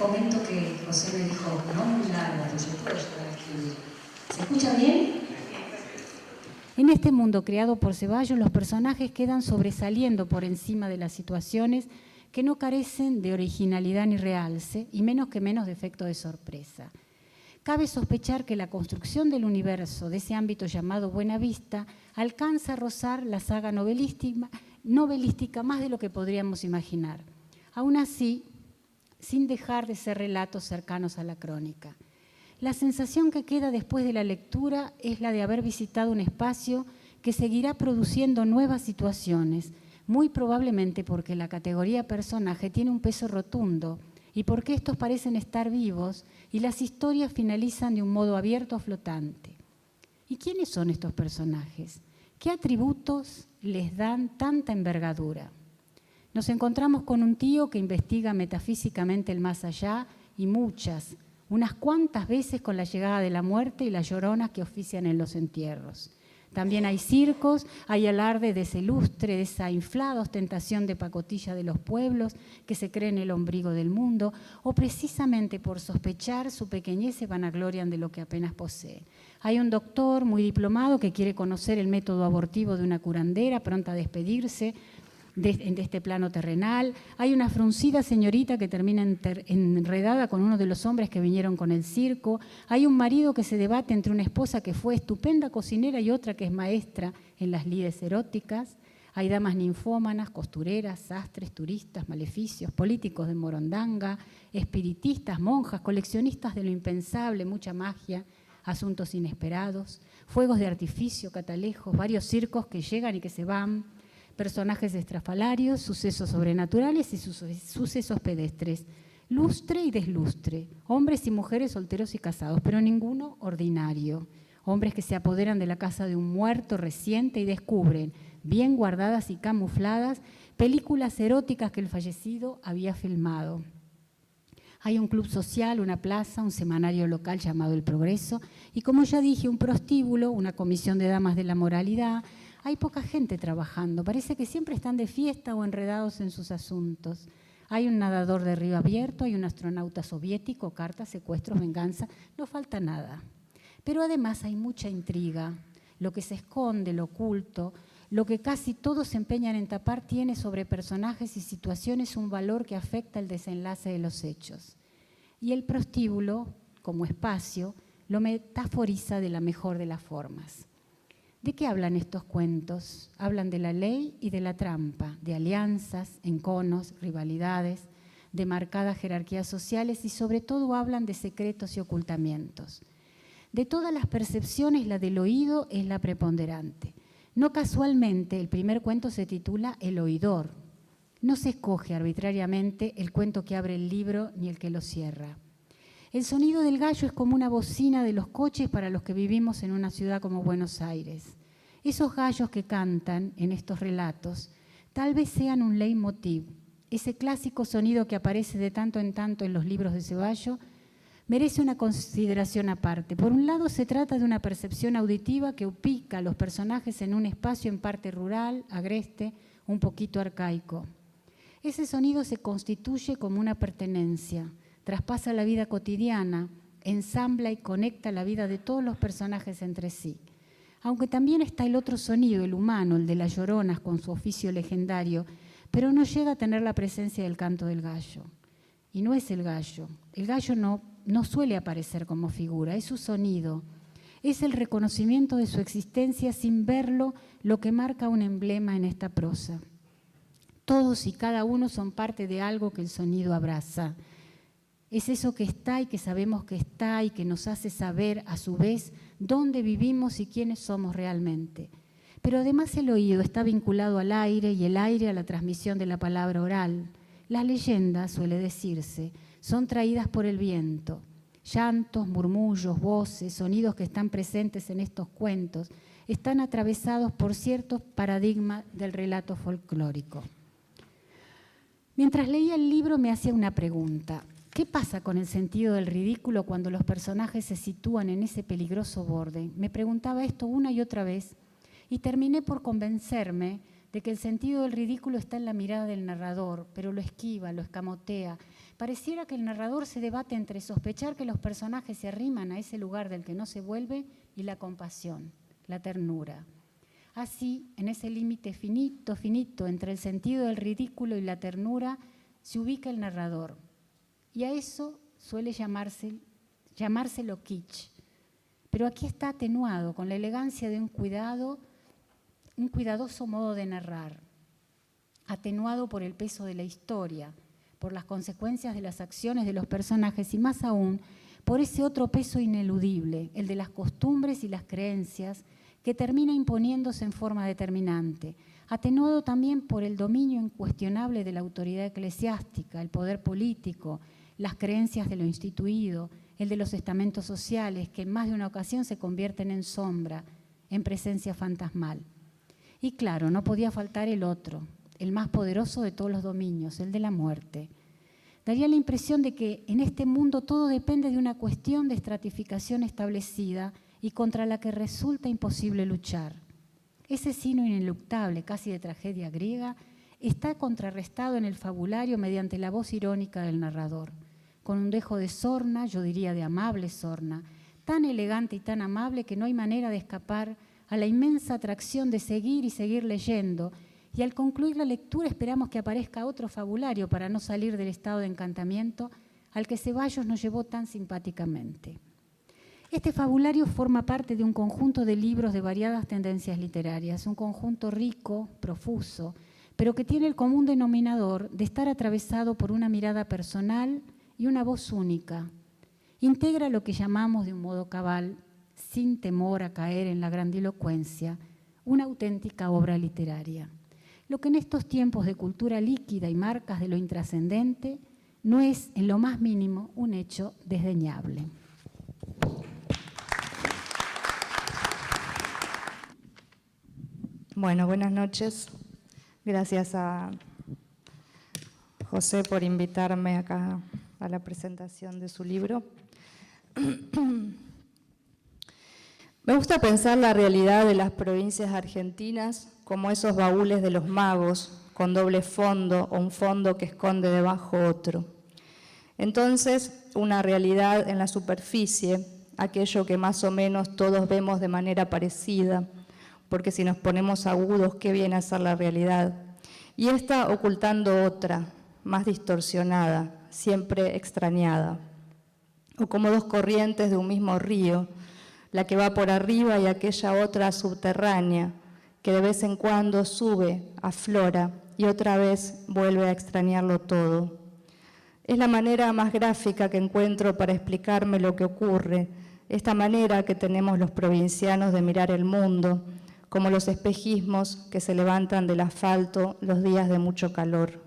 comento que José me dijo, no muy larga, pero yo puedo llegar a escribir. ¿Se escucha bien? En este mundo creado por Ceballos, los personajes quedan sobresaliendo por encima de las situaciones que no carecen de originalidad ni realce, y menos de efecto de sorpresa. Cabe sospechar que la construcción del universo de ese ámbito llamado Buenavista alcanza a rozar la saga novelística más de lo que podríamos imaginar. Aún así, sin dejar de ser relatos cercanos a la crónica. La sensación que queda después de la lectura es la de haber visitado un espacio que seguirá produciendo nuevas situaciones, muy probablemente porque la categoría personaje tiene un peso rotundo y porque estos parecen estar vivos y las historias finalizan de un modo abierto o flotante. ¿Y quiénes son estos personajes? ¿Qué atributos les dan tanta envergadura? Nos encontramos con un tío que investiga metafísicamente el más allá y unas cuantas veces con la llegada de la muerte y las lloronas que ofician en los entierros. También hay circos, hay alarde de ese lustre, de esa inflada ostentación de pacotilla de los pueblos que se creen el ombligo del mundo, o precisamente por sospechar su pequeñez se vanaglorian de lo que apenas poseen. Hay un doctor muy diplomado que quiere conocer el método abortivo de una curandera pronta a despedirse de este plano terrenal. Hay una fruncida señorita que termina enredada con uno de los hombres que vinieron con el circo. Hay un marido que se debate entre una esposa que fue estupenda cocinera y otra que es maestra en las lides eróticas. Hay damas ninfómanas, costureras, sastres, turistas, maleficios, políticos de morondanga, espiritistas, monjas, coleccionistas de lo impensable, mucha magia, asuntos inesperados, fuegos de artificio, catalejos, varios circos que llegan y que se van, personajes estrafalarios, sucesos sobrenaturales y sucesos pedestres, lustre y deslustre, hombres y mujeres solteros y casados, pero ninguno ordinario, hombres que se apoderan de la casa de un muerto reciente y descubren, bien guardadas y camufladas, películas eróticas que el fallecido había filmado. Hay un club social, una plaza, un semanario local llamado El Progreso y, como ya dije, un prostíbulo, una comisión de damas de la moralidad. Hay poca gente trabajando, parece que siempre están de fiesta o enredados en sus asuntos. Hay un nadador de río abierto, hay un astronauta soviético, cartas, secuestros, venganza, no falta nada. Pero además hay mucha intriga, lo que se esconde, lo oculto, lo que casi todos se empeñan en tapar tiene sobre personajes y situaciones un valor que afecta el desenlace de los hechos. Y el prostíbulo, como espacio, lo metaforiza de la mejor de las formas. ¿De qué hablan estos cuentos? Hablan de la ley y de la trampa, de alianzas, enconos, rivalidades, de marcadas jerarquías sociales y sobre todo hablan de secretos y ocultamientos. De todas las percepciones, la del oído es la preponderante. No casualmente, el primer cuento se titula El oidor. No se escoge arbitrariamente el cuento que abre el libro ni el que lo cierra. El sonido del gallo es como una bocina de los coches para los que vivimos en una ciudad como Buenos Aires. Esos gallos que cantan en estos relatos tal vez sean un leitmotiv. Ese clásico sonido que aparece de tanto en los libros de Ceballos merece una consideración aparte. Por un lado, se trata de una percepción auditiva que ubica a los personajes en un espacio en parte rural, agreste, un poquito arcaico. Ese sonido se constituye como una pertenencia, traspasa la vida cotidiana, ensambla y conecta la vida de todos los personajes entre sí. Aunque también está el otro sonido, el humano, el de las lloronas con su oficio legendario, pero no llega a tener la presencia del canto del gallo. Y no es el gallo no suele aparecer como figura, es su sonido, es el reconocimiento de su existencia sin verlo, lo que marca un emblema en esta prosa. Todos y cada uno son parte de algo que el sonido abraza. Es eso que está y que sabemos que está y que nos hace saber a su vez dónde vivimos y quiénes somos realmente. Pero además el oído está vinculado al aire y el aire a la transmisión de la palabra oral. Las leyendas, suele decirse, son traídas por el viento. Llantos, murmullos, voces, sonidos que están presentes en estos cuentos están atravesados por ciertos paradigmas del relato folclórico. Mientras leía el libro me hacía una pregunta. ¿Qué pasa con el sentido del ridículo cuando los personajes se sitúan en ese peligroso borde? Me preguntaba esto una y otra vez y terminé por convencerme de que el sentido del ridículo está en la mirada del narrador, pero lo esquiva, lo escamotea, Pareciera que el narrador se debate entre sospechar que los personajes se arriman a ese lugar del que no se vuelve y la compasión, la ternura. Así, en ese límite finito, finito entre el sentido del ridículo y la ternura, se ubica el narrador. Y a eso suele llamárselo kitsch. Pero aquí está atenuado con la elegancia de un cuidadoso modo de narrar, atenuado por el peso de la historia, por las consecuencias de las acciones de los personajes y más aún por ese otro peso ineludible, el de las costumbres y las creencias, que termina imponiéndose en forma determinante, atenuado también por el dominio incuestionable de la autoridad eclesiástica, el poder político, las creencias de lo instituido, el de los estamentos sociales, que en más de una ocasión se convierten en sombra, en presencia fantasmal. Y claro, no podía faltar el otro, el más poderoso de todos los dominios, el de la muerte. Daría la impresión de que en este mundo todo depende de una cuestión de estratificación establecida y contra la que resulta imposible luchar. Ese sino ineluctable, casi de tragedia griega, está contrarrestado en el fabulario mediante la voz irónica del narrador, con un dejo de sorna, yo diría de amable sorna, tan elegante y tan amable que no hay manera de escapar a la inmensa atracción de seguir y seguir leyendo, y al concluir la lectura esperamos que aparezca otro fabulario para no salir del estado de encantamiento al que Ceballos nos llevó tan simpáticamente. Este fabulario forma parte de un conjunto de libros de variadas tendencias literarias, un conjunto rico, profuso, pero que tiene el común denominador de estar atravesado por una mirada personal y una voz única. Integra lo que llamamos de un modo cabal, sin temor a caer en la grandilocuencia, una auténtica obra literaria. Lo que en estos tiempos de cultura líquida y marcas de lo intrascendente no es en lo más mínimo un hecho desdeñable. Bueno, buenas noches. Gracias a José por invitarme acá a la presentación de su libro. Me gusta pensar la realidad de las provincias argentinas como esos baúles de los magos, con doble fondo o un fondo que esconde debajo otro. Entonces, una realidad en la superficie, aquello que más o menos todos vemos de manera parecida, porque si nos ponemos agudos, ¿qué viene a ser la realidad? Y esta ocultando otra, más distorsionada, siempre extrañada, o como dos corrientes de un mismo río, la que va por arriba y aquella otra subterránea, que de vez en cuando sube, aflora y otra vez vuelve a extrañarlo todo. Es la manera más gráfica que encuentro para explicarme lo que ocurre, esta manera que tenemos los provincianos de mirar el mundo, como los espejismos que se levantan del asfalto los días de mucho calor.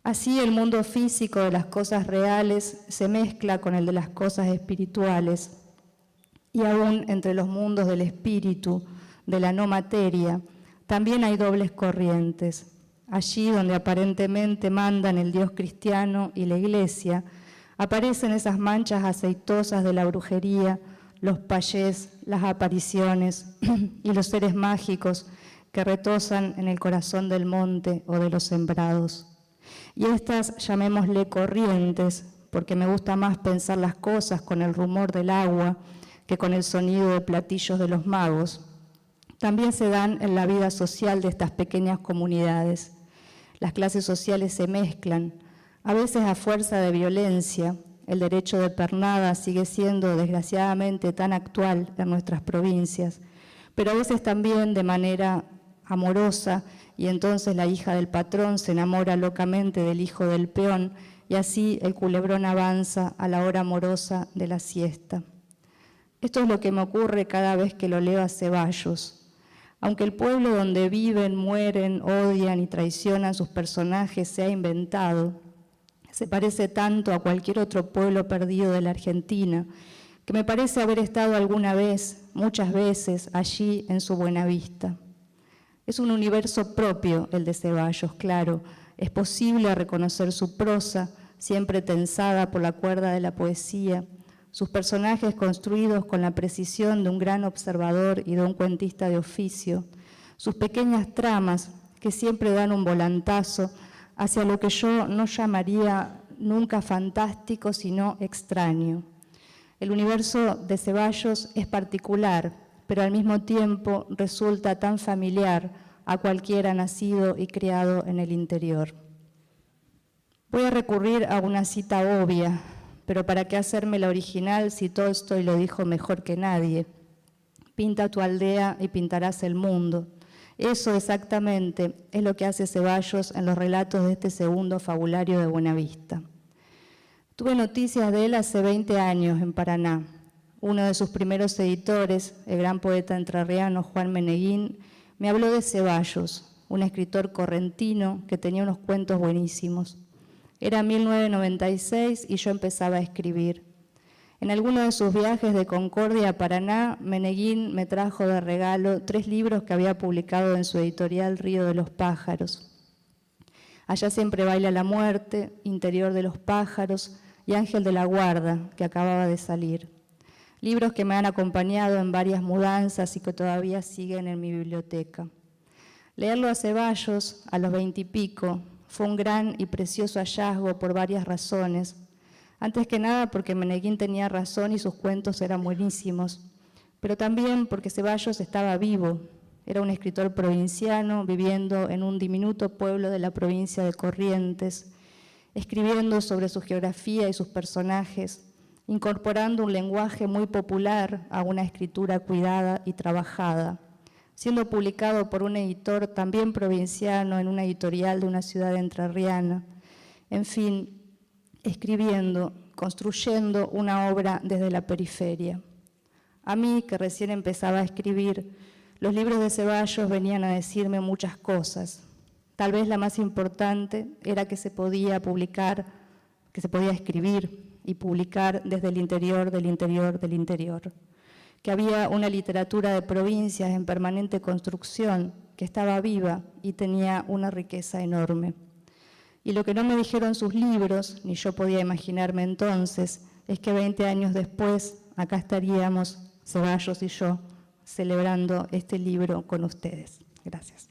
Así el mundo físico de las cosas reales se mezcla con el de las cosas espirituales, y aún entre los mundos del espíritu, de la no materia, también hay dobles corrientes. Allí donde aparentemente mandan el Dios cristiano y la Iglesia, aparecen esas manchas aceitosas de la brujería, los payés, las apariciones y los seres mágicos que retozan en el corazón del monte o de los sembrados. Y estas llamémosle corrientes, porque me gusta más pensar las cosas con el rumor del agua que con el sonido de platillos de los magos. También se dan en la vida social de estas pequeñas comunidades. Las clases sociales se mezclan, a veces a fuerza de violencia. El derecho de pernada sigue siendo desgraciadamente tan actual en nuestras provincias, pero a veces también de manera amorosa, y entonces la hija del patrón se enamora locamente del hijo del peón, y así el culebrón avanza a la hora amorosa de la siesta. Esto es lo que me ocurre cada vez que lo leo a Ceballos. Aunque el pueblo donde viven, mueren, odian y traicionan sus personajes se ha inventado, se parece tanto a cualquier otro pueblo perdido de la Argentina, que me parece haber estado alguna vez, muchas veces, allí en su buena vista. Es un universo propio el de Ceballos, claro. Es posible reconocer su prosa, siempre tensada por la cuerda de la poesía, sus personajes construidos con la precisión de un gran observador y de un cuentista de oficio, sus pequeñas tramas que siempre dan un volantazo hacia lo que yo no llamaría nunca fantástico, sino extraño. El universo de Ceballos es particular, pero al mismo tiempo resulta tan familiar a cualquiera nacido y criado en el interior. Voy a recurrir a una cita obvia, pero ¿para qué hacerme la original si Tolstoy lo dijo mejor que nadie? Pinta tu aldea y pintarás el mundo. Eso exactamente es lo que hace Ceballos en los relatos de este segundo fabulario de Buenavista. Tuve noticias de él hace 20 años en Paraná. Uno de sus primeros editores, el gran poeta entrerriano Juan Meneguín, me habló de Ceballos, un escritor correntino que tenía unos cuentos buenísimos. Era 1996 y yo empezaba a escribir. En alguno de sus viajes de Concordia a Paraná, Meneguín me trajo de regalo 3 libros que había publicado en su editorial Río de los Pájaros. Allá siempre baila la muerte, Interior de los pájaros y Ángel de la guarda, que acababa de salir. Libros que me han acompañado en varias mudanzas y que todavía siguen en mi biblioteca. Leerlo a Ceballos, a los 20 y pico, fue un gran y precioso hallazgo por varias razones. Antes que nada porque Meneguín tenía razón y sus cuentos eran buenísimos, pero también porque Ceballos estaba vivo. Era un escritor provinciano viviendo en un diminuto pueblo de la provincia de Corrientes, escribiendo sobre su geografía y sus personajes, incorporando un lenguaje muy popular a una escritura cuidada y trabajada, siendo publicado por un editor también provinciano en una editorial de una ciudad entrerriana. En fin, escribiendo, construyendo una obra desde la periferia. A mí, que recién empezaba a escribir, los libros de Ceballos venían a decirme muchas cosas. Tal vez la más importante era que se podía publicar, que se podía escribir y publicar desde el interior del interior del interior. Que había una literatura de provincias en permanente construcción, que estaba viva y tenía una riqueza enorme. Y lo que no me dijeron sus libros, ni yo podía imaginarme entonces, es que 20 años después, acá estaríamos, Ceballos y yo, celebrando este libro con ustedes. Gracias.